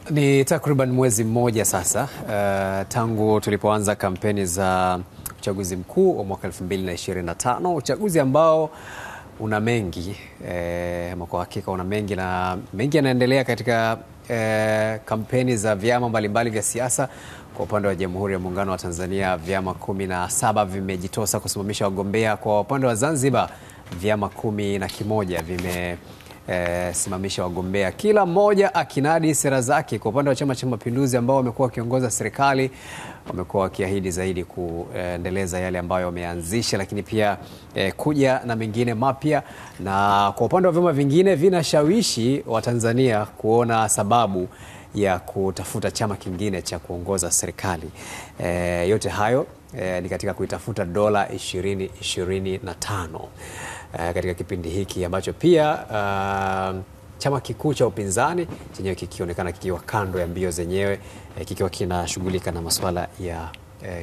Ni takriban mwezi mmoja sasa tangu tulipoanza kampeni za uchaguzi mkuu wa mwaka 2025, uchaguzi ambao una mengi kwa hakika una mengi na mengi yanaendelea katika kampeni za vyama mbalimbali vya siasa. Kwa upande wa Jamhuri ya Muungano wa Tanzania, vyama 17 vimejitosa kusimamisha wagombea. Kwa upande wa Zanzibar, vyama 11 vimesimamisha wagombea, kila mmoja akinadi sera zake. Kwa upande wa Chama cha Mapinduzi, ambao wamekuwa wakiongoza serikali, wamekuwa wakiahidi zaidi kuendeleza yale ambayo wameanzisha, lakini pia kuja na mengine mapya. Na kwa upande wa vyama vingine, vinashawishi Watanzania kuona sababu ya kutafuta chama kingine cha kuongoza serikali. Yote hayo ni katika kuitafuta dola 2025 katika kipindi hiki ambacho pia chama kikuu cha upinzani chenyewe kikionekana kikiwa kando ya mbio zenyewe, kikiwa kinashughulika na masuala ya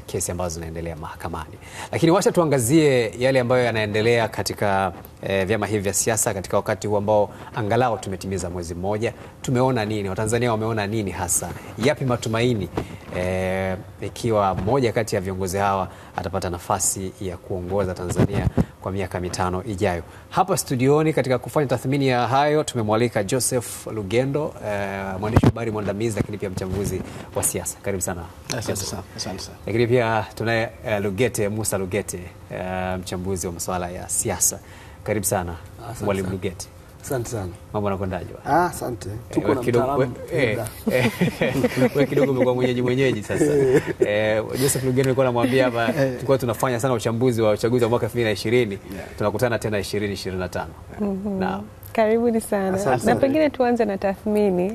kesi ambazo zinaendelea mahakamani. Lakini wacha tuangazie yale ambayo yanaendelea katika vyama hivi vya siasa katika wakati huu ambao angalau tumetimiza mwezi mmoja. Tumeona nini? Watanzania wameona nini hasa? Yapi matumaini ikiwa mmoja kati ya viongozi hawa atapata nafasi ya kuongoza Tanzania kwa miaka 5 ijayo? Hapa studioni katika kufanya tathmini ya hayo tumemwalika Joseph Lugendo, mwandishi wa habari mwandamizi lakini pia mchambuzi wa siasa. Karibu sana. Asante sana. Lakini pia tunaye Musa Lugete, mchambuzi wa masuala ya siasa. Karibu sana Mwalimu Lugete. Asante sana. Mambo yanakwendaje? Asante. Tuko na mtaalamu. Wewe kidogo umekuwa mwenyeji sasa. Joseph Lugendo alikuwa anamwambia hapa tulikuwa tunafanya sana uchambuzi wa uchaguzi wa mwaka 2020. Tunakutana tena 2025. Naam. Karibuni sana. Na pengine tuanze na tathmini.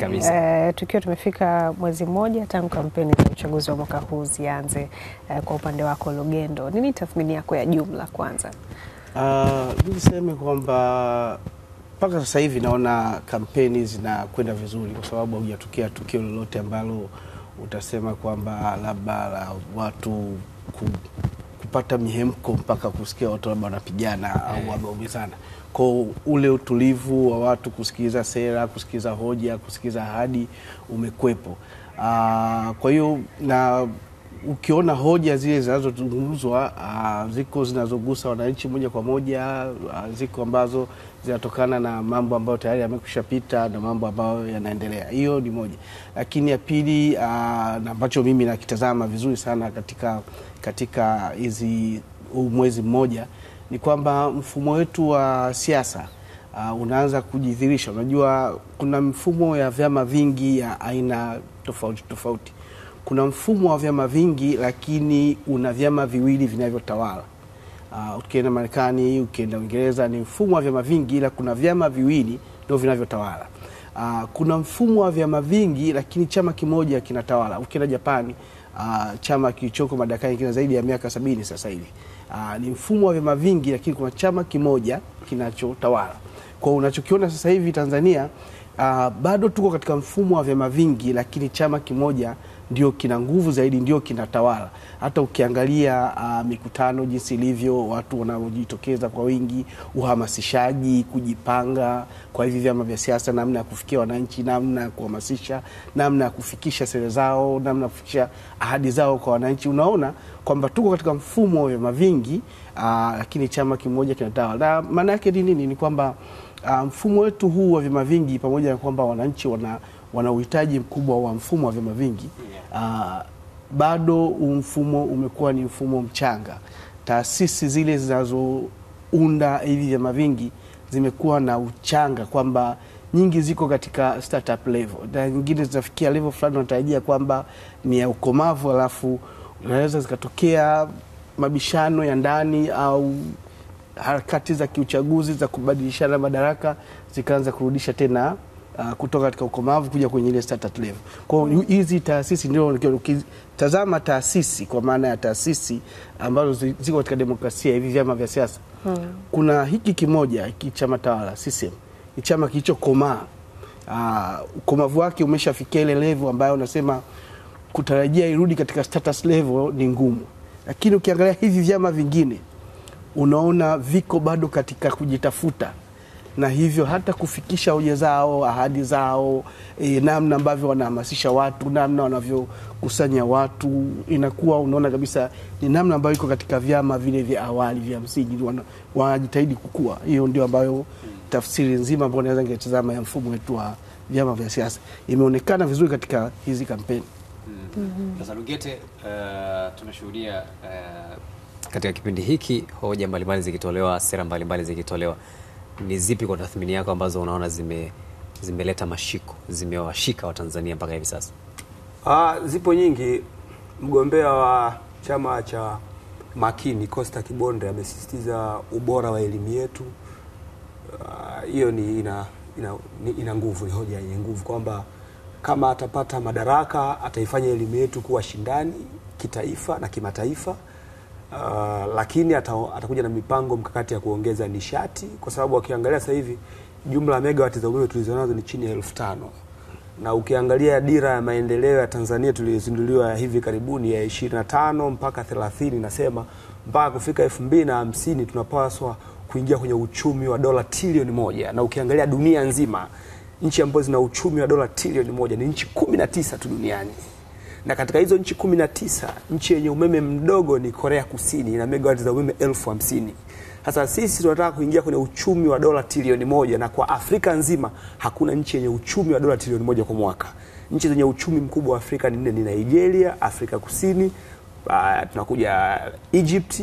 Tukiwa tumefika mwezi mmoja tangu kampeni za uchaguzi wa mwaka huu zianze, kwa upande wako Lugendo, nini tathmini yako ya jumla kwanza? Niseme kwamba mpaka sasa hivi naona kampeni zinakwenda vizuri, kwa sababu hujatokea tukio lolote ambalo utasema kwamba labda la watu kupata mihemko mpaka kusikia watu labda wanapigana au wameumizana. Kwa ule utulivu wa watu kusikiza sera, kusikiza hoja, kusikiza ahadi umekwepo. Kwa hiyo na ukiona hoja zile zinazozungumzwa ziko zinazogusa wananchi moja kwa moja, ziko ambazo zinatokana na mambo ambayo tayari yamekushapita na mambo ambayo yanaendelea. Hiyo ni moja. Lakini ya pili, na ambacho mimi nakitazama vizuri sana katika hizi mwezi mmoja, ni kwamba mfumo wetu wa siasa unaanza kujidhihirisha. Unajua kuna mfumo ya vyama vingi ya aina tofauti tofauti. Kuna mfumo wa vyama vingi lakini una vyama viwili vinavyotawala. Ukienda Marekani, ukienda Uingereza, ni mfumo wa vyama vingi ila kuna vyama viwili ndio vinavyotawala. Kuna mfumo wa vyama vingi lakini chama kimoja kinatawala. Ukienda Japani, chama kilichoko madarakani kina zaidi ya miaka 70 sasa hivi. Ni mfumo wa vyama vingi lakini kuna chama kimoja kinachotawala. Kwa unachokiona sasa hivi Tanzania, bado tuko katika mfumo wa vyama vingi lakini chama kimoja ndio kina nguvu zaidi, ndio kinatawala. Hata ukiangalia mikutano jinsi ilivyo, watu wanaojitokeza kwa wingi, uhamasishaji, kujipanga kwa hivi vyama vya siasa, namna ya kufikia wananchi, namna ya kuhamasisha, namna ya kufikisha sera zao, namna ya kufikisha ahadi zao kwa wananchi, unaona kwamba tuko katika mfumo wa vyama vingi lakini chama kimoja kinatawala. Na maana yake ni nini? Ni kwamba mfumo wetu huu wa vyama vingi, pamoja na kwamba wananchi wana uhitaji mkubwa wa mfumo wa vyama vingi, bado mfumo umekuwa ni mfumo mchanga. Taasisi zile zinazounda hivi vyama vingi zimekuwa na uchanga, kwamba nyingi ziko katika startup level na nyingine zinafikia level fulani unatarajia kwamba ni ya ukomavu, alafu unaweza zikatokea mabishano ya ndani au harakati za kiuchaguzi za kubadilishana madaraka zikaanza kurudisha tena kutoka katika ukomavu kuja kwenye ile startup level. Kwa hizi taasisi ndio ukitazama taasisi kwa maana ya taasisi ambazo ziko katika demokrasia, hivi vyama vya siasa. Kuna hiki kimoja, hiki chama tawala CCM, ni chama kilichokomaa. Ukomavu wake umeshafikia ile level ambayo unasema kutarajia irudi katika status level ni ngumu. Lakini ukiangalia hivi vyama vingine unaona viko bado katika kujitafuta. na hivyo hata kufikisha hoja zao, ahadi zao, namna ambavyo wanahamasisha watu, namna wanavyokusanya watu, inakuwa unaona kabisa ni namna ambayo iko katika vyama vile vya awali vya msingi, wanajitahidi kukua. Hiyo ndio ambayo tafsiri nzima ambayo naweza ningetazama ya mfumo wetu wa vyama vya siasa imeonekana vizuri katika hizi kampeni. Sasa Lugete, tunashuhudia katika kipindi hiki hoja mbalimbali zikitolewa, sera mbalimbali zikitolewa. Ni zipi kwa tathmini yako ambazo unaona zimeleta mashiko, zimewashika Watanzania mpaka hivi sasa? Zipo nyingi. Mgombea wa chama cha Makini Costa Kibonde amesisitiza ubora wa elimu yetu. Hiyo ina nguvu, ni hoja yenye nguvu kwamba kama atapata madaraka ataifanya elimu yetu kuwa shindani kitaifa na kimataifa. Lakini atakuja na mipango mkakati ya kuongeza nishati, kwa sababu ukiangalia sasa hivi jumla ya megawati za umeme tulizonazo ni chini ya 5,000. Na ukiangalia dira ya maendeleo ya Tanzania tuliyozinduliwa hivi karibuni ya 25 mpaka 30 nasema mpaka kufika 2050 tunapaswa kuingia kwenye uchumi wa dola trilioni 1. Na ukiangalia dunia nzima, nchi ambazo zina uchumi wa dola trilioni 1 ni nchi 19 tu duniani. Na katika hizo nchi 19, nchi yenye umeme mdogo ni Korea Kusini, ina megawati za umeme 50,000. Sasa sisi tunataka kuingia kwenye uchumi wa dola trilioni 1, na kwa Afrika nzima hakuna nchi yenye uchumi wa dola trilioni 1 kwa mwaka. Nchi zenye uchumi mkubwa wa Afrika ni Nigeria, Afrika Kusini, tunakuja Egypt,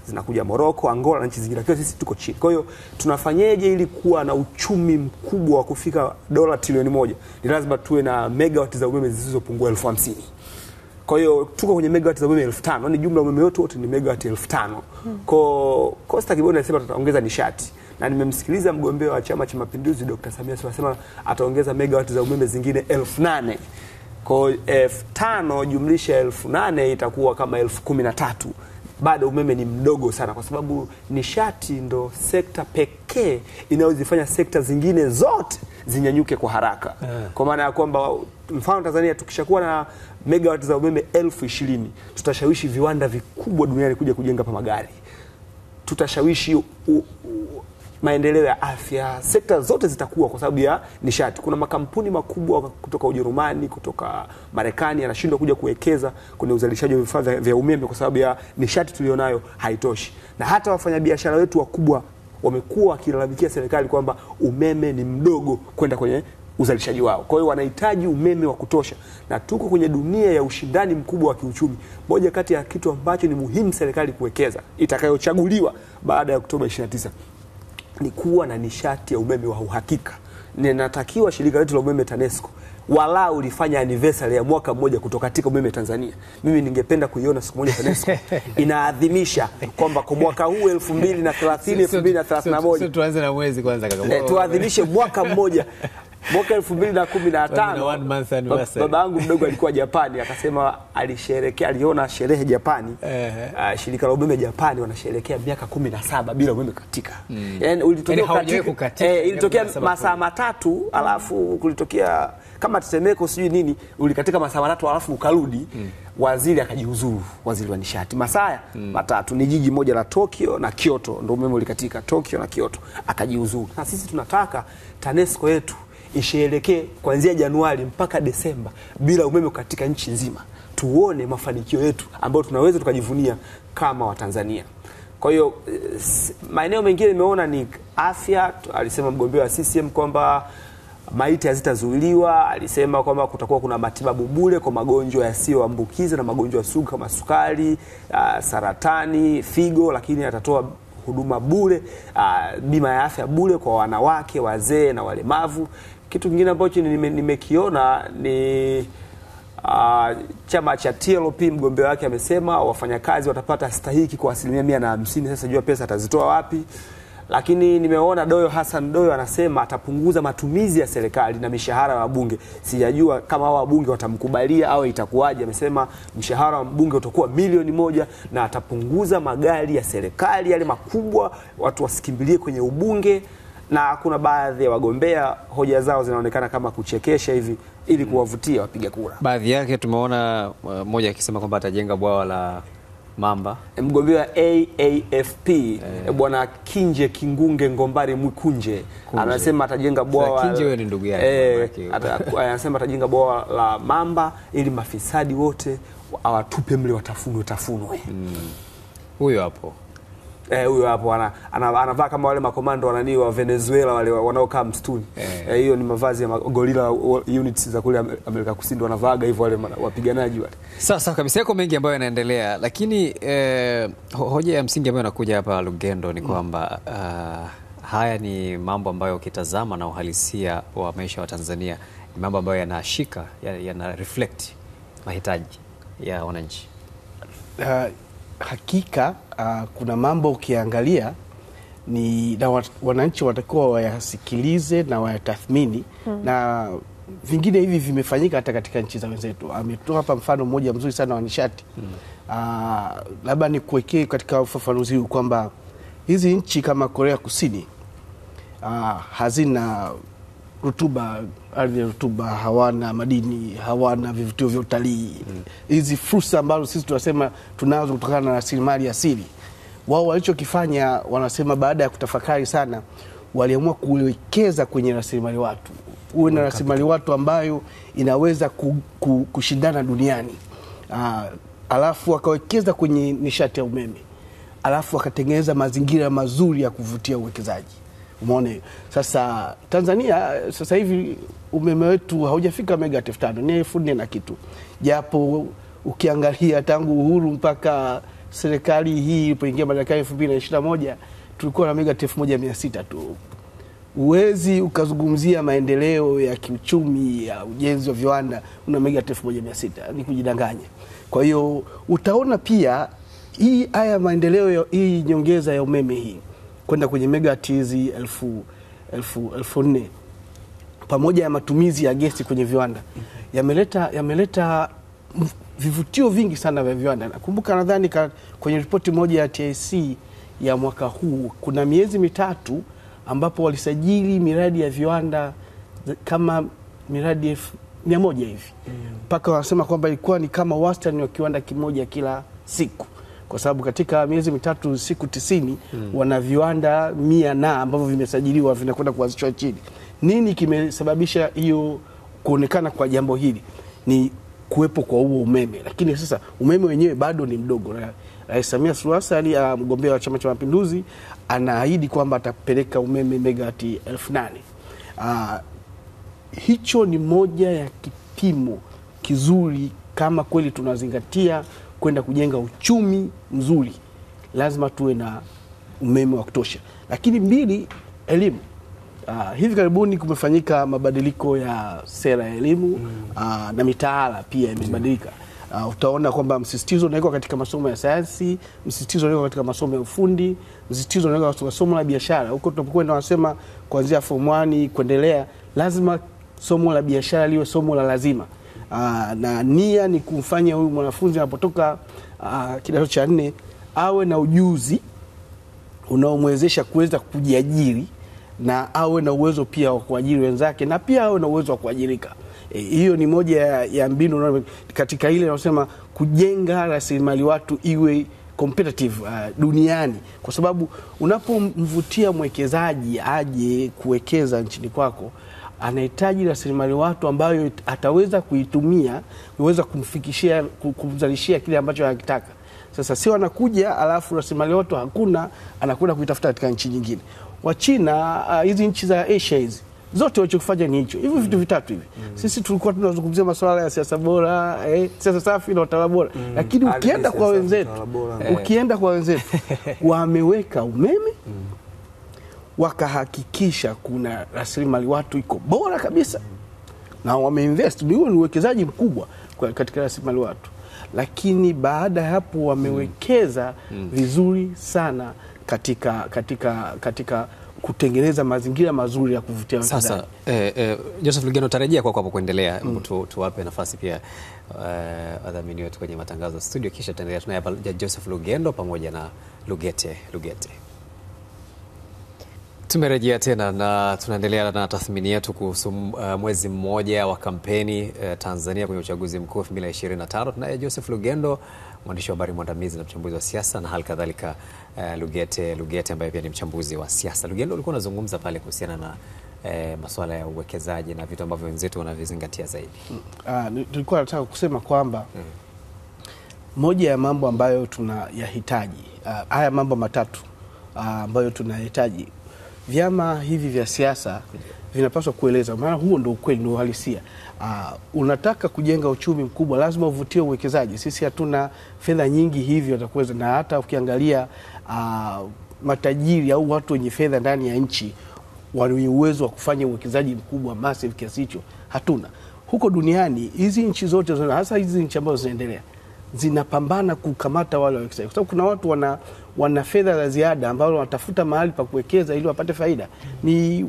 zinakuja Morocco, Angola na nchi zingine. Kwa sisi tuko chini. Kwa hiyo tunafanyaje ili kuwa na uchumi mkubwa wa kufika dola trilioni 1? Ni lazima tuwe na megawati za umeme zisizopungua 50,000. Kwa hiyo tuko kwenye megawati za umeme 5,000, ni jumla umeme wote ni megawati 5,000. Kwa Costa Kibonde anasema tutaongeza nishati. Na nimemsikiliza mgombea wa Chama cha Mapinduzi Dr. Samia anasema ataongeza megawati za umeme zingine 8,000. Kwa 5,000 jumlisha 8,000 itakuwa kama 13,000. Bado umeme ni mdogo sana, kwa sababu nishati ndo sekta pekee inayozifanya sekta zingine zote zinyanyuke kwa haraka. Kwa maana ya kwamba mfano Tanzania tukishakuwa na megawati za umeme 20,000, tutashawishi viwanda vikubwa duniani kuja kujenga pa magari. Tutashawishi maendeleo ya afya, sekta zote zitakuwa kwa sababu ya nishati. Kuna makampuni makubwa kutoka Ujerumani, kutoka Marekani yanashindwa kuja kuwekeza kwenye uzalishaji wa vifaa vya umeme kwa sababu ya nishati tulionayo haitoshi. Na hata wafanyabiashara wetu wakubwa wamekuwa wakilalamikia serikali kwamba umeme ni mdogo kwenda kwenye uzalishaji wao. Kwa hiyo wanahitaji umeme wa kutosha, na tuko kwenye dunia ya ushindani mkubwa wa kiuchumi. Moja kati ya kitu ambacho ni muhimu serikali kuwekeza itakayochaguliwa baada ya Oktoba 29 ni kuwa na nishati ya umeme wa uhakika. Ninatakiwa shirika letu la umeme TANESCO walau lifanya anniversary ya mwaka mmoja kutoka katika umeme Tanzania. Mimi ningependa kuiona siku moja TANESCO inaadhimisha kwamba kwa mwaka huu 2030 2031 tuanze na mwezi kwanza kaka. Tuadhimishe mwaka mmoja. Mwaka 2015 baba yangu mdogo alikuwa Japani, akasema aliona sherehe Japani. Shirika la umeme Japani wanasherehekea miaka 17 bila umeme katika. Yaani ilitokea masaa matatu, alafu kulitokea kama tetemeko sijui nini, ulikatika masaa matatu alafu ukarudi. Waziri akajiuzuru, waziri wa nishati. Masaa matatu, ni jiji moja la Tokyo na Kyoto ndio umeme ulikatika, Tokyo na Kyoto, akajiuzuru. Na sisi tunataka TANESCO yetu isherekee kuanzia Januari mpaka Desemba bila umeme katika nchi nzima. Tuone mafanikio yetu ambayo tunaweza tukajivunia kama Watanzania. Kwa hiyo maeneo mengine nimeona ni afya. Alisema mgombea wa CCM kwamba maiti hazitazuiliwa. Alisema kwamba kutakuwa kuna matibabu bure kwa magonjwa yasiyoambukiza na magonjwa sugu kama sukari, saratani, figo, lakini atatoa huduma bure, bima ya afya bure kwa wanawake, wazee na walemavu. Kitu kingine ambacho nimekiona ni chama cha TLP, mgombea wake amesema wafanyakazi watapata stahiki kwa 150%. Sasa jua pesa atazitoa wapi? Lakini nimeona Doyo Hassan Doyo anasema atapunguza matumizi ya serikali na mishahara ya wabunge. Sijajua kama hao wabunge watamkubalia au itakuwaje. Amesema mshahara wa mbunge utakuwa milioni 1 na atapunguza magari ya serikali yale makubwa, watu wasikimbilie kwenye ubunge. Na kuna baadhi ya wagombea hoja zao zinaonekana kama kuchekesha hivi ili kuwavutia wapiga kura. Baadhi yake tumeona mmoja akisema kwamba atajenga bwawa la Mamba mgombea wa AAFP bwana Kinje Kingunge Ngombari Mwikunje anasema atajenga bwawa. Kinje wewe ni ndugu yake. Anasema atajenga bwawa la Mamba ili mafisadi wote awatupe mle watafunwe. Huyo hapo. Huyo hapo anavaa kama wale makomando wanani wa Venezuela wale wanaokaa msituni. Hiyo ni mavazi ya gorilla units za kule Amerika Kusini wanavaaga hivyo wale wapiganaji wale. Sasa kabisa yako mengi ambayo yanaendelea, lakini hoja ya msingi ambayo inakuja hapa Lugendo ni kwamba haya ni mambo ambayo ukitazama na uhalisia wa maisha wa Tanzania ni mambo ambayo yanashika, yana reflect mahitaji ya wananchi. Hakika kuna mambo ukiangalia ni na wananchi watakuwa wayasikilize na wayatathmini na vingine hivi vimefanyika hata katika nchi za wenzetu. Ametoa hapa mfano mmoja mzuri sana wa nishati. Labda ni kuwekea katika ufafanuzi huu kwamba hizi nchi kama Korea Kusini hazina ardhi ya rutuba, hawana madini, hawana vivutio vya utalii. Hizi fursa ambazo sisi tunasema tunazo kutokana na rasilimali asili. Wao walichokifanya, wanasema baada ya kutafakari sana, waliamua kuwekeza kwenye rasilimali watu. Uwe na rasilimali watu ambayo inaweza kushindana duniani. Alafu wakawekeza kwenye nishati ya umeme. Alafu wakatengeneza mazingira mazuri ya kuvutia uwekezaji. Umeona? Sasa Tanzania sasa hivi umeme wetu haujafika megawati 5,000, ni 4,000 na kitu. Japo ukiangalia tangu uhuru mpaka serikali hii ilipoingia madarakani 2021 tulikuwa na megawati 1,600 tu. Uwezi ukazungumzia maendeleo ya kiuchumi ya ujenzi wa viwanda una megawati 1,600, ni kujidanganya. Kwa hiyo utaona pia haya maendeleo hii nyongeza ya umeme hii kwenda kwenye megawati hizi 4,000 pamoja ya matumizi ya gesi kwenye viwanda yameleta vivutio vingi sana vya viwanda. Nakumbuka nadhani kwenye ripoti moja ya TIC ya mwaka huu kuna miezi 3 ambapo walisajili miradi ya viwanda kama miradi 100 hivi. Mpaka wanasema kwamba ilikuwa ni kama wastani wa kiwanda kimoja kila siku. Kwa sababu katika miezi 3 siku 90 wana viwanda 100 na ambavyo vimesajiliwa vinakwenda kuanzishwa chini. Nini kimesababisha hiyo kuonekana kwa jambo hili? Ni kuwepo kwa huo umeme. Lakini sasa umeme wenyewe bado ni mdogo. Rais Samia Suluhu Hassan, mgombea wa Chama cha Mapinduzi, anaahidi kwamba atapeleka umeme megawati 8,000. Hicho ni moja ya kipimo kizuri kama kweli tunazingatia kwenda kujenga uchumi mzuri. Lazima tuwe na umeme wa kutosha. Lakini 2, elimu. Hivi karibuni kumefanyika mabadiliko ya sera ya elimu na mitaala pia imebadilika. Utaona kwamba msisitizo unawekwa katika masomo ya sayansi, msisitizo unawekwa katika masomo ya ufundi, msisitizo unawekwa katika somo la biashara. Huko tunapokwenda wanasema kuanzia form 1 kuendelea lazima somo la biashara liwe somo la lazima. Na nia ni kumfanya huyu mwanafunzi anapotoka kidato cha 4 awe na ujuzi unaomwezesha kuweza kujiajiri na awe na uwezo pia wa kuajiri wenzake na pia awe na uwezo wa kuajirika. Hiyo ni moja ya mbinu katika ile wanasema kujenga rasilimali watu iwe competitive duniani, kwa sababu unapomvutia mwekezaji aje kuwekeza nchini kwako anahitaji rasilimali watu ambayo ataweza kuitumia kuweza kumfikishia kumzalishia kile ambacho anakitaka. Sasa sio anakuja alafu rasilimali watu hakuna, anakwenda kuitafuta katika nchi nyingine. Wachina hizi nchi za Asia hizi zote walichofanya ni hicho. Hivi vitu vitatu hivi. Sisi tulikuwa tunazungumzia masuala ya siasa bora, siasa safi na utawala bora. Lakini ukienda kwa wenzetu wameweka umeme, wakahakikisha kuna rasilimali watu iko bora kabisa. Na wameinvest, ni uwekezaji mkubwa katika rasilimali watu. Lakini baada ya hapo wamewekeza vizuri sana katika kutengeneza mazingira mazuri ya kuvutia wachezaji. Sasa Joseph Lugendo, tarejea kwa hapo kuendelea. Tuwape nafasi pia wadhamini wetu kwenye matangazo studio, kisha tutaendelea. Tunaye hapa Joseph Lugendo pamoja na Lugete. Tumerejea tena na tunaendelea na tathmini yetu kuhusu mwezi mmoja wa kampeni Tanzania kwenye uchaguzi mkuu 2025. Tunaye Joseph Lugendo, mwandishi wa habari mwandamizi na mchambuzi wa siasa, na hali kadhalika Lugete ambaye pia ni mchambuzi wa siasa. Lugendo, ulikuwa unazungumza pale kuhusiana na masuala ya uwekezaji na vitu ambavyo wenzetu wanavizingatia zaidi. Nilikuwa nataka kusema kwamba moja ya mambo ambayo tunayahitaji, haya mambo matatu ambayo tunayahitaji, vyama hivi vya siasa vinapaswa kueleza, maana huo ndio ukweli, ndio uhalisia. Unataka kujenga uchumi mkubwa, lazima uvutie uwekezaji. Sisi hatuna fedha nyingi hivyo atakuweza, na hata ukiangalia matajiri au watu wenye fedha ndani ya nchi wenye uwezo wa kufanya uwekezaji mkubwa massive kiasi hicho hatuna. Huko duniani hizi nchi zote, hasa hizi nchi ambazo zinaendelea, zinapambana kukamata wale wawekezaji, kwa sababu kuna watu wana fedha za ziada ambao wanatafuta mahali pa kuwekeza ili wapate faida. Ni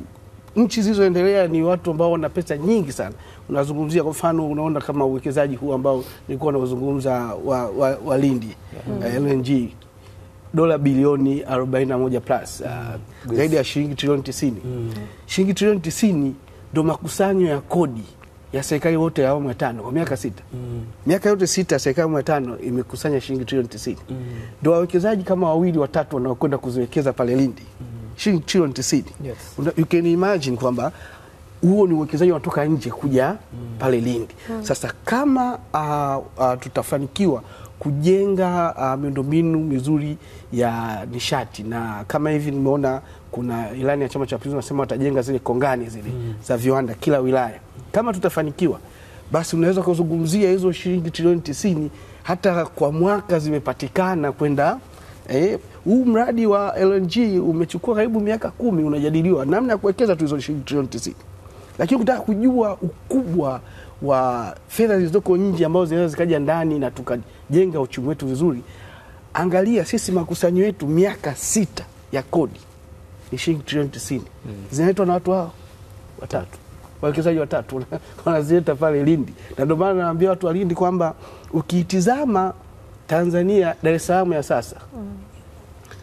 nchi zilizoendelea ni watu ambao wana pesa nyingi sana. Unazungumzia kwa mfano, unaona kama uwekezaji huu ambao nilikuwa nazungumza wa Lindi LNG, dola bilioni 41 plus, zaidi ya shilingi trilioni 90. Shilingi trilioni 90 ndio makusanyo ya kodi ya serikali wote ya awamu ya 5 kwa miaka 6. Miaka yote 6 serikali ya awamu ya 5 imekusanya shilingi trilioni 90. Ndio wawekezaji kama wawili watatu wanaokwenda kuziwekeza pale Lindi. Shilingi trilioni 90. Yes. You can imagine kwamba huo ni uwekezaji unatoka nje kuja pale Lindi. Sasa kama tutafanikiwa kujenga miundombinu mizuri ya nishati, na kama hivi nimeona kuna ilani ya Chama cha Mapinduzi nasema watajenga zile kongani zile za viwanda kila wilaya. Kama tutafanikiwa, basi unaweza kuzungumzia hizo shilingi trilioni 90 hata kwa mwaka zimepatikana kwenda huu mradi wa LNG umechukua karibu miaka 10 unajadiliwa namna ya kuwekeza tu hizo shilingi trilioni 90. Lakini ukitaka kujua ukubwa wa fedha zilizoko nje ambazo zinaweza zikaja ndani na tukajenga uchumi wetu vizuri, angalia sisi makusanyo yetu miaka 6 ya kodi ni shilingi trilioni 90. Zinaletwa na watu hao watatu, wawekezaji watatu wanazileta pale Lindi. Na ndio maana naambia watu wa Lindi kwamba ukiitizama Tanzania, Dar es Salaam ya sasa,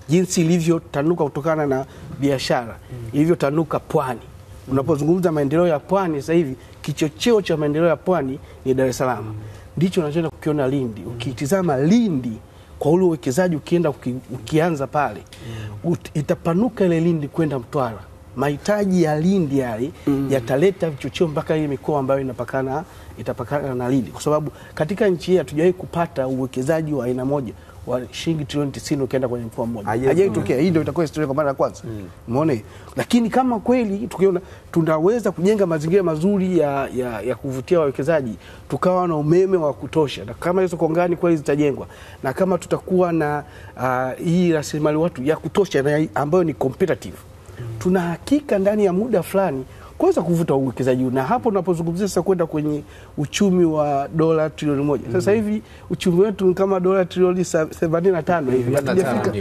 jinsi ilivyotanuka kutokana na biashara, ilivyotanuka pwani. Unapozungumza maendeleo ya pwani sasa hivi, kichocheo cha maendeleo ya pwani ni Dar es Salaam. Ndicho unachoenda kukiona Lindi. Ukitizama Lindi kwa ule uwekezaji, ukianza pale, itapanuka ile Lindi kwenda Mtwara. Mahitaji ya Lindi yale yataleta vichocheo mpaka ile mikoa ambayo itapakana na Lindi, kwa sababu katika nchi hii hatujawahi kupata uwekezaji wa aina moja wa shilingi trilioni 90 ukienda kwenye mkoa mmoja. Hajaitokea. Hii ndio itakuwa historia kwa mara ya kwanza. Umeona? Lakini kama kweli tukiona tunaweza kujenga mazingira mazuri ya kuvutia wawekezaji, tukawa na umeme wa kutosha, na kama hizo kongani kweli zitajengwa, na kama tutakuwa na hii rasilimali watu ya kutosha na ambayo ni competitive, tuna hakika ndani ya muda fulani kuweza kuvuta uwekezaji. Na hapo tunapozungumzia sasa kwenda kwenye uchumi wa dola trilioni 1. Sasa hivi uchumi wetu ni kama dola trilioni 85 hivi. Hatujafika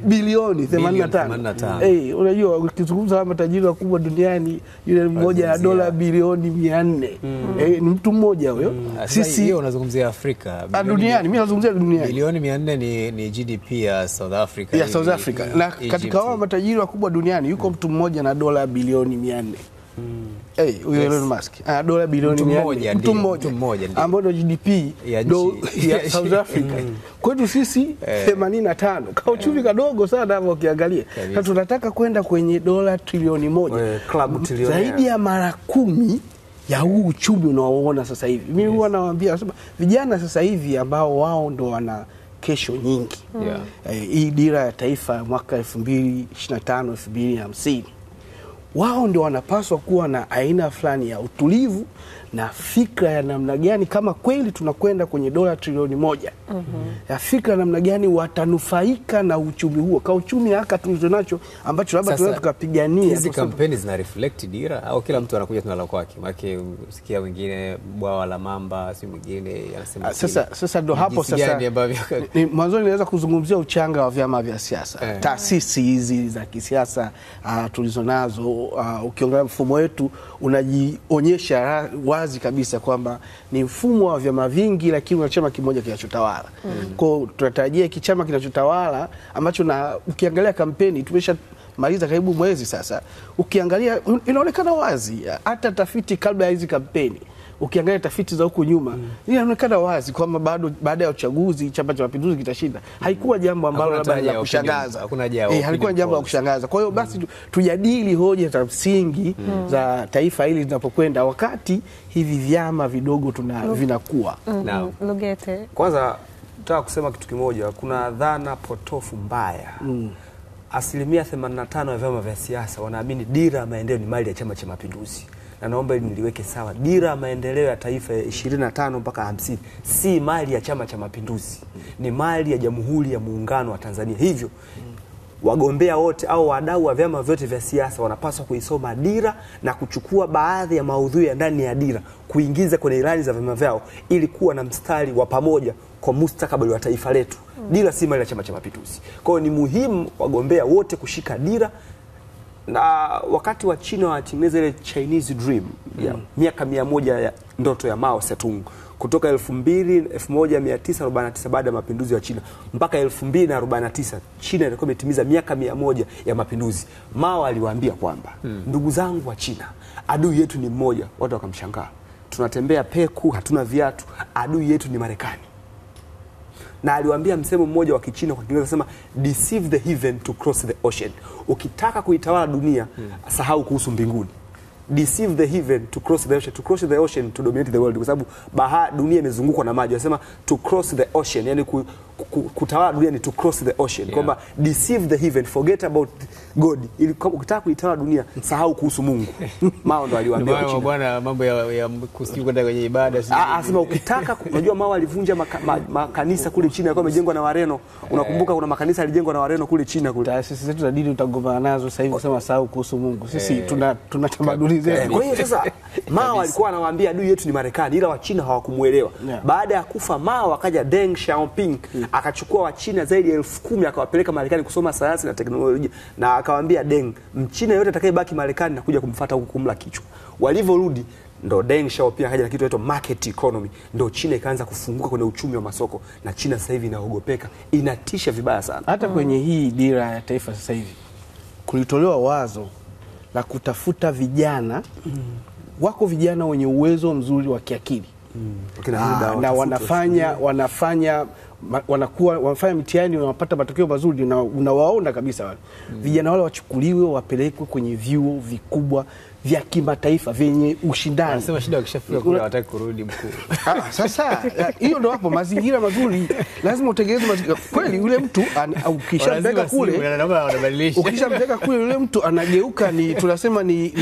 bilioni 85. Unajua ukizungumza kama tajiri wakubwa duniani, yule mmoja ya dola bilioni 400. Ni mtu mmoja huyo. Sisi hiyo unazungumzia Afrika. Duniani, mimi nazungumzia duniani. Bilioni 400 ni GDP ya South Africa. Ya South Africa. Na katika hao matajiri wakubwa duniani yuko mtu mmoja na dola bilioni 400. Huyo Elon Musk. Dola bilioni 400. Mtu mmoja ambao ndio GDP ya South Africa. Kwetu sisi 85. Kwa uchumi kadogo sana hapo ukiangalia. Sasa tunataka kwenda kwenye dola trilioni 1. Club trilioni. Zaidi ya mara 10 ya huu uchumi unaoona sasa hivi. Mimi huwa nawaambia vijana sasa hivi ambao wao ndo wana kesho nyingi. Hii dira ya taifa mwaka 2025 2050. Wao ndio wanapaswa kuwa na aina fulani ya utulivu na fikra ya namna gani, kama kweli tunakwenda kwenye dola trilioni 1, ya fikra namna gani watanufaika na uchumi huo, kwa uchumi haka tulizonacho ambacho labda tunaweza tukapigania. Hizi kampeni zina reflect dira au kila mtu anakuja tunala kwake? Maana usikia wengine bwawa la mamba, si mwingine anasema sasa ndio hapo sasa mwanzo niweza kuzungumzia uchanga wa vyama vya siasa. Taasisi hizi za kisiasa tulizonazo, ukiangalia mfumo wetu unajionyesha wazi kabisa kwamba ni mfumo wa vyama vingi lakini una chama kimoja kinachotawala. Kwa tunatarajia kichama kinachotawala ambacho, na ukiangalia kampeni tumeshamaliza karibu mwezi sasa, ukiangalia inaonekana wazi hata tafiti kabla ya hizi kampeni ukiangalia tafiti za huko nyuma inaonekana wazi kwamba baada ya uchaguzi Chama cha Mapinduzi kitashinda. Haikuwa jambo ambalo labda la kushangaza. Halikuwa jambo la kushangaza. Kwa hiyo basi tujadili hoja za msingi za taifa hili linapokwenda wakati hivi vyama vidogo vinakuwa. Lugete. Kwanza nataka kusema kitu kimoja, kuna dhana potofu mbaya. Asilimia 85 ya vyama vya siasa wanaamini dira ya maendeleo ni mali ya Chama cha Mapinduzi. Na naomba ili niliweke sawa. Dira ya maendeleo ya taifa ya 25 mpaka 50 si mali ya Chama cha Mapinduzi. Ni mali ya Jamhuri ya Muungano wa Tanzania. Hivyo wagombea wote au wadau wa vyama vyote vya siasa wanapaswa kuisoma dira na kuchukua baadhi ya maudhui ya ndani ya dira kuingiza kwenye ilani za vyama vyao ili kuwa na mstari wa pamoja kwa mustakabali wa taifa letu. Dira si mali ya Chama cha Mapinduzi. Kwa hiyo ni muhimu wagombea wote kushika dira. Na wakati wa China watengeneza ile Chinese Dream ya miaka 100 ya ndoto ya Mao Zedong kutoka 1949 baada ya mapinduzi ya China mpaka 2049 China ilikuwa imetimiza miaka 100 ya mapinduzi. Mao aliwaambia kwamba ndugu zangu wa China, adui yetu ni mmoja. Watu wakamshangaa, tunatembea peku, hatuna viatu, adui yetu ni Marekani. Na aliwaambia msemo mmoja wa Kichina kwa Kiingereza, sema deceive the heaven to cross the ocean. Ukitaka kuitawala dunia sahau kuhusu mbinguni. Deceive the heaven to cross the ocean, to cross the ocean to dominate the world, kwa sababu dunia imezungukwa na maji. Wanasema to cross the ocean, yani kutawala dunia ni to cross the ocean. Kwamba deceive the heaven, forget about God. Ili ukitaka kuitawala dunia sahau kuhusu Mungu. Mao ndo aliwaambia China. Bwana mambo ya kusikia kwenda kwenye ibada asema ukitaka, unajua Mao alivunja makanisa kule China yalikuwa yamejengwa na Wareno. Unakumbuka kuna makanisa yalijengwa na Wareno kule China kule. Taasisi zetu za dini utagombana nazo sasa hivi kusema sahau kuhusu Mungu. Sisi tuna tamaduni zetu. Kwa hiyo sasa Mao alikuwa anawaambia adui yetu ni Marekani, ila wa China hawakumuelewa. Baada ya kufa Mao akaja Deng Xiaoping akachukua wa China zaidi ya 10,000 akawapeleka Marekani kusoma sayansi na teknolojia, na akawaambia Deng, Mchina yote atakayebaki Marekani na kuja kumfuata huko kumla kichwa. Walivyorudi ndo Deng Xiaoping akaja na kitu inaitwa market economy, ndo China ikaanza kufunguka kwenye uchumi wa masoko, na China sasa hivi inaogopeka, inatisha vibaya sana. Hata kwenye hii dira ya taifa sasa hivi kulitolewa wazo la kutafuta vijana, wako vijana wenye uwezo mzuri wa kiakili. Na wanafanya mtihani, wanapata matokeo mazuri, na unawaona kabisa wale vijana wale wachukuliwe, wapelekwe kwenye vyuo vikubwa vya kimataifa vyenye ushindani. Anasema shida wakishafika kule hawataki kurudi mkuu. Sasa hiyo ndio hapo mazingira mazuri. Lazima utengeneze mazingira. Kweli yule mtu ukishampeleka kule yule mtu anageuka, ni tunasema ni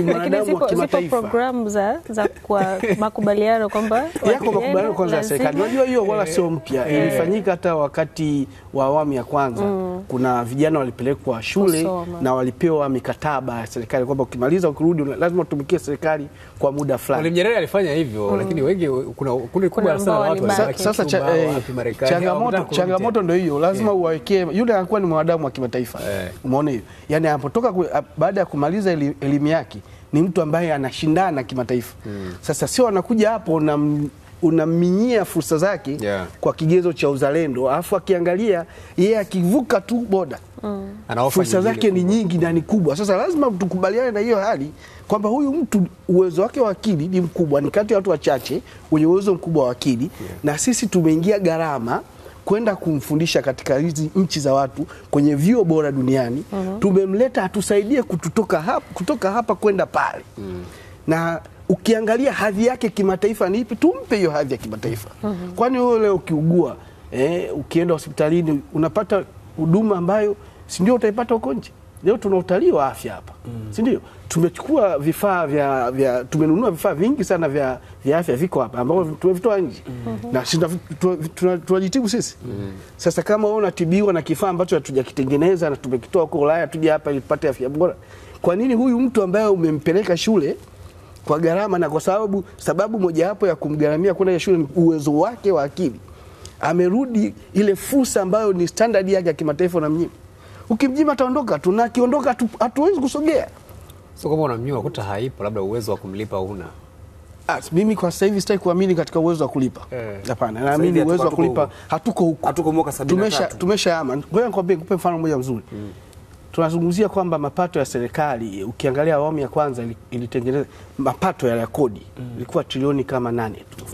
mwanadamu wa kimataifa. Programu za kwa makubaliano kwamba yako makubaliano kwanza ya serikali. Unajua hiyo wala sio mpya. Ilifanyika hata wakati wa awamu ya kwanza. Kuna vijana walipelekwa shule na walipewa mikataba ya serikali kwamba ukimaliza ukirudi lazima utumikie serikali kwa muda fulani. Mwalimu Nyerere alifanya hivyo, lakini wengi kuna kubwa sana watu sasa changamoto ndio hiyo, lazima uwawekee. Yule anakuwa ni mwanadamu wa kimataifa. Umeona hiyo? Yaani anapotoka baada ya kumaliza elimu yake ni mtu ambaye anashindana kimataifa. Sasa sio anakuja hapo na unaminyia fursa zake kwa kigezo cha uzalendo, alafu akiangalia yeye akivuka tu boda fursa zake ni nyingi na ni kubwa. Sasa lazima tukubaliane na hiyo hali kwamba huyu mtu uwezo wake wa akili ni mkubwa, ni kati ya watu wachache wenye uwezo mkubwa wa akili, na sisi tumeingia gharama kwenda kumfundisha katika hizi nchi za watu kwenye vyuo bora duniani. Tumemleta atusaidie kutoka hapa kwenda pale. Na ukiangalia hadhi yake kimataifa ni ipi, tumpe hiyo hadhi ya kimataifa. Kwani wewe leo ukiugua, ukienda hospitalini unapata huduma ambayo si ndio utaipata huko nje? Leo tuna utalii wa afya hapa. Si ndio? Tumechukua vifaa tumenunua vifaa vingi sana vya afya viko hapa ambao tumevitoa nje. Na tunajitibu sisi. Sasa kama wewe unatibiwa na kifaa ambacho hatujakitengeneza na tumekitoa huko Ulaya tuje hapa ili tupate afya bora, kwa nini huyu mtu ambaye umempeleka shule kwa gharama na kwa sababu mojawapo ya kumgharamia kwenda shule ni uwezo wake wa akili, amerudi ile fursa ambayo ni standard yake ya kimataifa na mnyima? Ukimjima ataondoka, tunakiondoka hatuwezi kusogea. Sio kama unamnyima kuta haipo, labda uwezo wa kumlipa una. Mimi kwa sasa hivi sitaki kuamini katika uwezo wa kulipa. Hapana, naamini uwezo wa kulipa hatuko huko. Hatuko mwaka 73. Tumeshaama. Ngoja nikwambie, nikupe mfano mmoja mzuri. tunazungumzia kwamba mapato ya serikali, ukiangalia awamu ya kwanza ilitengeneza mapato ya kodi ilikuwa trilioni kama 8 tu.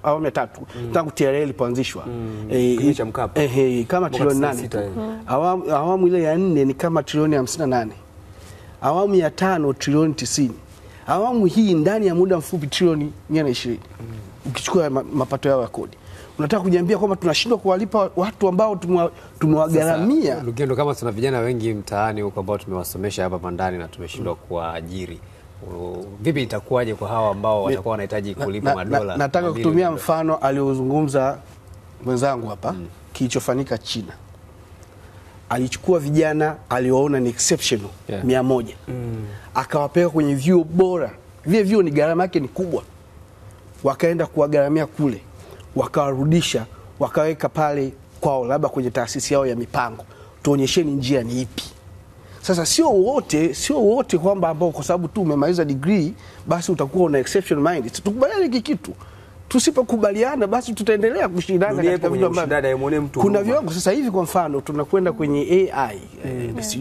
Awamu ya tatu tangu TRA ilipoanzishwa kipindi cha Mkapa kama trilioni 8. Awamu ile ya 4 ni kama trilioni 58. Awamu ya 5 trilioni 90. Awamu hii ndani ya muda mfupi trilioni 120. Ukichukua mapato yao ya kodi. Unataka kujiambia kwamba tunashindwa kuwalipa watu ambao tumewagharamia? Lugendo, kama tuna vijana wengi mtaani huko ambao tumewasomesha hapa ndani na tumeshindwa kuwaajiri, vipi itakuwaje kwa hawa ambao watakuwa wanahitaji kulipa madola? Nataka kutumia mfano aliozungumza mwenzangu hapa, kilichofanyika China. Alichukua vijana alioona ni exceptional 100, akawapeleka kwenye vyuo bora. Vile vyuo ni gharama yake ni kubwa, wakaenda kuwagharamia kule, wakawarudisha, wakaweka pale kwao, labda kwenye taasisi yao ya mipango. Tuonyesheni njia ni ipi. Sasa sio wote kwamba ambao kwa sababu tu umemaliza degree basi utakuwa una exceptional mind. Tukubaliane hiki kitu. Tusipokubaliana basi tutaendelea kushindana katika vitu ambavyo kuna viwango. Sasa hivi kwa mfano tunakwenda kwenye AI,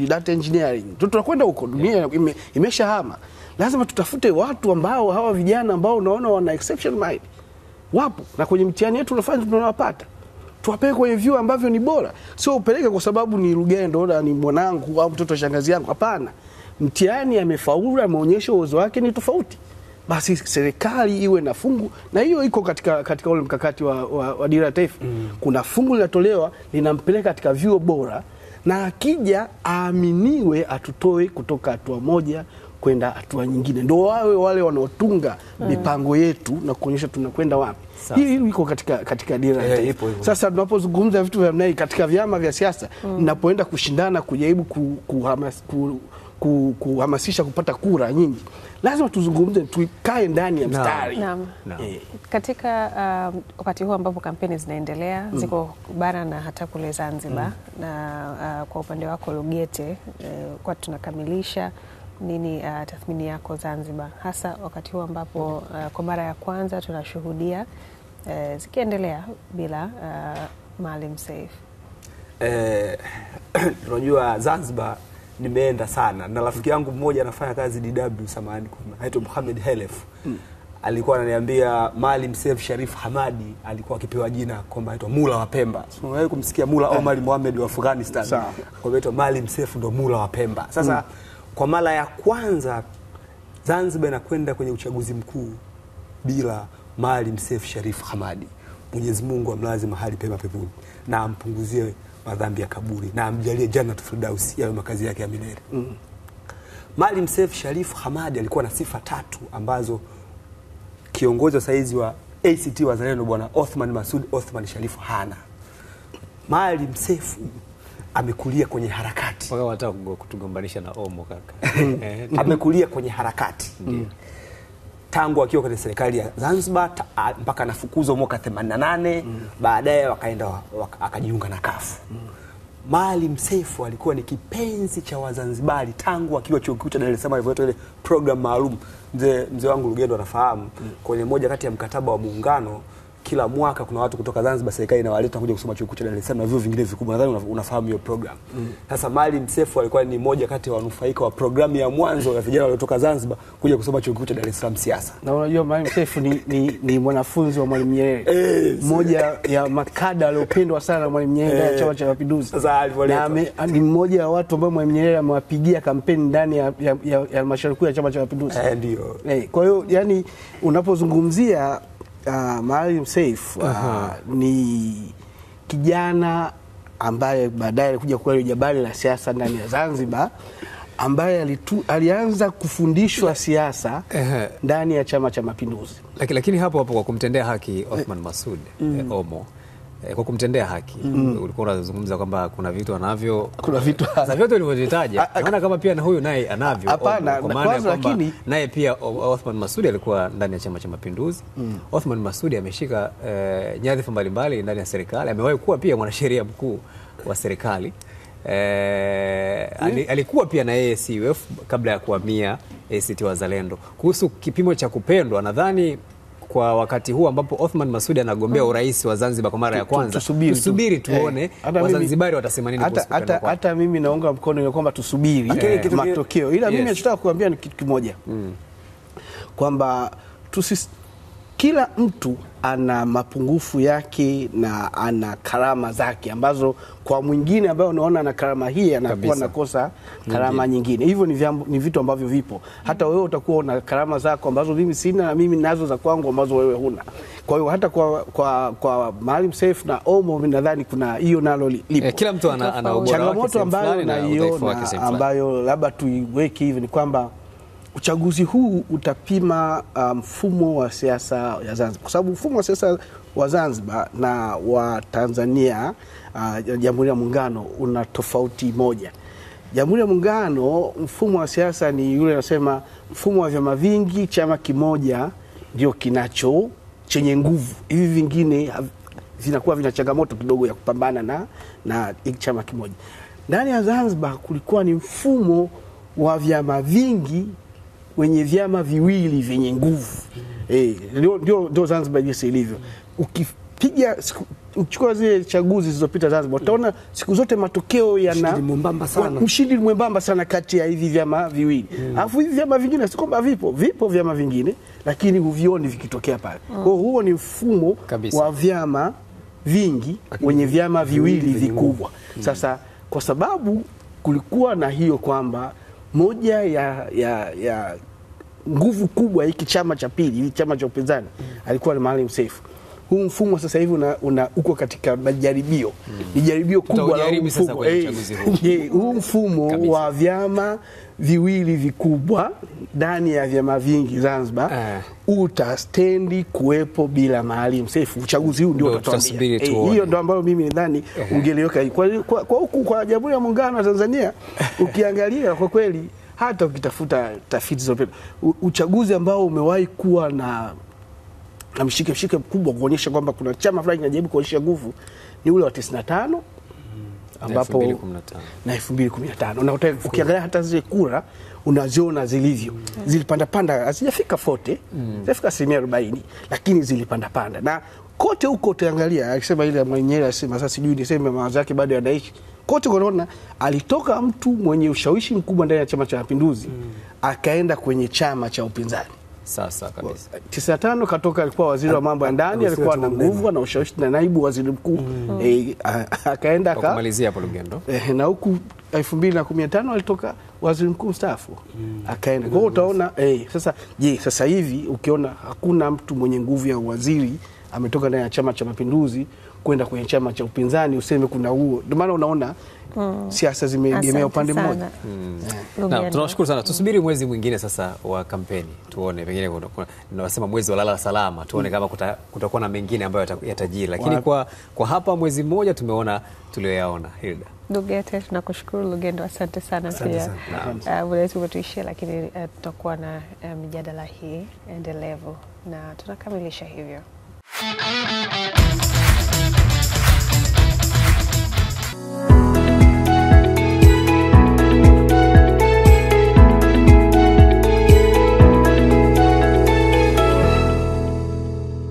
data engineering. Tunakwenda huko, dunia imeshahama. Lazima tutafute watu ambao hawa vijana ambao unaona wana exceptional mind. Wapo na kwenye mtihani yetu tunawapata. Tuwapeleke kwenye vyuo ambavyo ni bora. Sio upeleke kwa sababu ni Lugendo na ni mwanangu au mtoto wa shangazi yangu. Hapana. Mtihani amefaulu, ameonyesha uwezo wake ni tofauti. Basi serikali iwe na fungu, na hiyo iko katika ule mkakati wa dira ya taifa. Kuna fungu linatolewa linampeleka katika vyuo bora, na akija aaminiwe atutoe kutoka hatua moja kwenda hatua nyingine. Ndio wale wanaotunga mipango yetu na kuonyesha tunakwenda wapi. Hii iko katika dira ya taifa. Sasa tunapozungumza vitu vya mnai katika vyama vya siasa, mnapoenda kushindana kujaribu kuhamasisha kupata kura nyingi, lazima tuzungumze, tuikae ndani ya mstari. Katika wakati huu ambapo kampeni zinaendelea, ziko bara na hata kule Zanzibar, na kwa upande wako Lugete, kwa tunakamilisha nini tathmini yako Zanzibar, hasa wakati huu ambapo kwa mara ya kwanza tunashuhudia zikiendelea bila Maalim Seif? Unajua Zanzibar nimeenda sana na rafiki yangu mmoja anafanya kazi DW samani, anaitwa Mohamed Helef. Alikuwa ananiambia Maalim Seif Sharif Hamadi alikuwa akipewa jina kwamba anaitwa Mula wa Pemba. Unawahi kumsikia Mula Omar Mohamed wa Afghanistan? Kwa hivyo Maalim Seif ndo Mula wa Pemba. Sasa kwa mara ya kwanza Zanzibar inakwenda kwenye uchaguzi mkuu bila Maalim Seif Sharif Hamadi. Mwenyezi Mungu amlaze mahali pema peponi na ampunguzie madhambi ya kaburi na amjalie Jannatul Firdaus yawe makazi yake ya milele. Maalim Seif Sharif Hamadi alikuwa na sifa 3 ambazo kiongozi wa saizi wa ACT Wazalendo bwana Othman Masoud Othman Sharif hana. Maalim Seif amekulia kwenye harakati. Mpaka wataka kutugombanisha na Omo kaka. Amekulia kwenye harakati. Tangu akiwa kwenye serikali ya Zanzibar mpaka anafukuzwa mwaka 88, baadaye akajiunga na CUF. Maalim Seif alikuwa ni kipenzi cha Wazanzibari tangu akiwa chuo kikuu cha Dar es Salaam alivyotoa ile program maalum. Mzee wangu Lugendo anafahamu, kwenye moja kati ya mkataba wa muungano kila mwaka kuna watu kutoka Zanzibar serikali inawaleta kuja kusoma chuo kikuu cha Dar es Salaam na vyuo vingine vikubwa. Nadhani unafahamu hiyo program. Sasa Maalim Seif alikuwa ni moja kati ya wanufaika wa programu ya mwanzo ya vijana waliotoka Zanzibar kuja kusoma chuo kikuu cha Dar es Salaam siasa. Na unajua Maalim Seif ni mwanafunzi wa Mwalimu Nyerere. Mmoja ya makada aliopendwa sana na Mwalimu Nyerere ya Chama cha Mapinduzi. Sasa alipoletwa ni mmoja wa watu ambao Mwalimu Nyerere amewapigia kampeni ndani ya halmashauri kuu ya Chama cha Mapinduzi. Ndio. Kwa hiyo yani unapozungumzia Maalim Seif ni kijana ambaye baadaye alikuja kuwa jabali la siasa ndani ya Zanzibar, ambaye alianza kufundishwa siasa ndani ya Chama cha Mapinduzi. Lakini hapo kwa kumtendea haki Othman Masoud Omo, kwa kumtendea haki ulikuwa unazungumza kwamba kuna vitu anavyo, kuna vitu sasa vyote ulivyovitaja naona kama pia na huyu naye anavyo. Hapana, kwa maana kwamba naye pia Othman Masoud alikuwa ndani ya Chama cha Mapinduzi. Othman Masoud ameshika nyadhifa mbalimbali ndani ya serikali, amewahi kuwa pia mwanasheria mkuu wa serikali. Alikuwa pia na yeye CUF kabla ya kuhamia ACT Wazalendo. Kuhusu kipimo cha kupendwa, nadhani kwa wakati huu ambapo Othman Masoud anagombea urais wa Zanzibar kwa mara ya kwanza, tusubiri tuone Wazanzibari watasema nini kuhusu kupendwa kwake. Hata mimi naunga mkono ni kwamba tusubiri matokeo, ila mimi nataka kuambia ni kitu kimoja kwamba kila mtu ana mapungufu yake na ana karama zake ambazo kwa mwingine ambaye unaona ana karama hii anakuwa nakosa karama nyingine. Hivyo ni vitu ambavyo vipo. Hata wewe utakuwa una karama zako ambazo mimi sina na mimi nazo za kwangu ambazo wewe huna. Kwa hiyo hata kwa Maalim Seif na Omo mimi nadhani kuna hiyo nalo lipo. Kila mtu ana ubora changamoto ambayo naiona ambayo labda tuiweke hivi ni kwamba uchaguzi huu utapima mfumo wa siasa ya Zanzibar, kwa sababu mfumo wa siasa wa Zanzibar na wa Tanzania, Jamhuri ya Muungano, una tofauti moja. Jamhuri ya Muungano, mfumo wa siasa ni yule anasema mfumo wa vyama vingi, chama kimoja ndio chenye nguvu, hivi vingine vinakuwa vina changamoto kidogo ya kupambana na chama kimoja. Ndani ya Zanzibar kulikuwa ni mfumo wa vyama vingi wenye vyama viwili vyenye nguvu. Ndio Zanzibar jinsi ilivyo. Ukichukua zile chaguzi zilizopita Zanzibar, utaona siku zote matokeo yana mshindi mwembamba sana kati ya hivi vyama viwili. Alafu hivi vyama vingine si kwamba vipo vyama vingine, lakini huvioni vikitokea pale. Kwa hiyo huo ni mfumo wa vyama vingi wenye vyama viwili vikubwa. Sasa kwa sababu kulikuwa na hiyo kwamba moja ya nguvu kubwa hiki chama cha pili, hiki chama cha upinzani, alikuwa ni Maalim Seif. Huu mfumo sasa hivi uko katika majaribio. Ni jaribio kubwa la mfumo. Huu mfumo wa vyama viwili vikubwa ndani ya vyama vingi Zanzibar utastendi kuwepo bila Maalim Seif. Uchaguzi huu ndio utatuambia. Hiyo ndio ambayo mimi nadhani ungeliweka kwa huku kwa Jamhuri ya Muungano wa Tanzania. Ukiangalia kwa kweli, hata ukitafuta tafiti zote, uchaguzi ambao umewahi kuwa na mshike mkubwa kuonyesha kwamba kuna chama fulani kinajaribu kuonyesha nguvu ni ule wa 95 ambapo na 2015. Na ukiangalia hata zile kura unaziona zilivyo. Zilipanda hazijafika 40, zilifika 40, lakini zilipanda. Na kote huko utaangalia, akisema ile mwenyewe asema sasa sijui niseme mawazo yake bado yanaishi. Kote unaona alitoka mtu mwenye ushawishi mkubwa ndani ya Chama cha Mapinduzi akaenda kwenye chama cha upinzani. Sasa kabisa 95 katoka, alikuwa waziri wa mambo ya ndani, alikuwa na nguvu na ushawishi na naibu waziri mkuu. Akaenda kumalizia hapo Lugendo. Na huku 2015 alitoka waziri mkuu mstaafu. Akaenda. Kwa hiyo utaona sasa hivi ukiona hakuna mtu mwenye nguvu ya waziri ametoka ndani ya Chama cha Mapinduzi kwenda kwenye chama cha upinzani useme kuna huo. Ndio maana unaona siasa zimeegemea upande mmoja. Na tunashukuru sana. Tusubiri mwezi mwingine sasa wa kampeni. Tuone pengine tunasema mwezi wa lala salama. Tuone kama kutakuwa na mengine ambayo yatajiri. Lakini kwa hapa mwezi mmoja tumeona tulioyaona. Hilda. Lugete, tunakushukuru Lugendo, asante sana pia. Unaweza kutuishia, lakini tutakuwa na mijadala hii endelevu na tunakamilisha hivyo.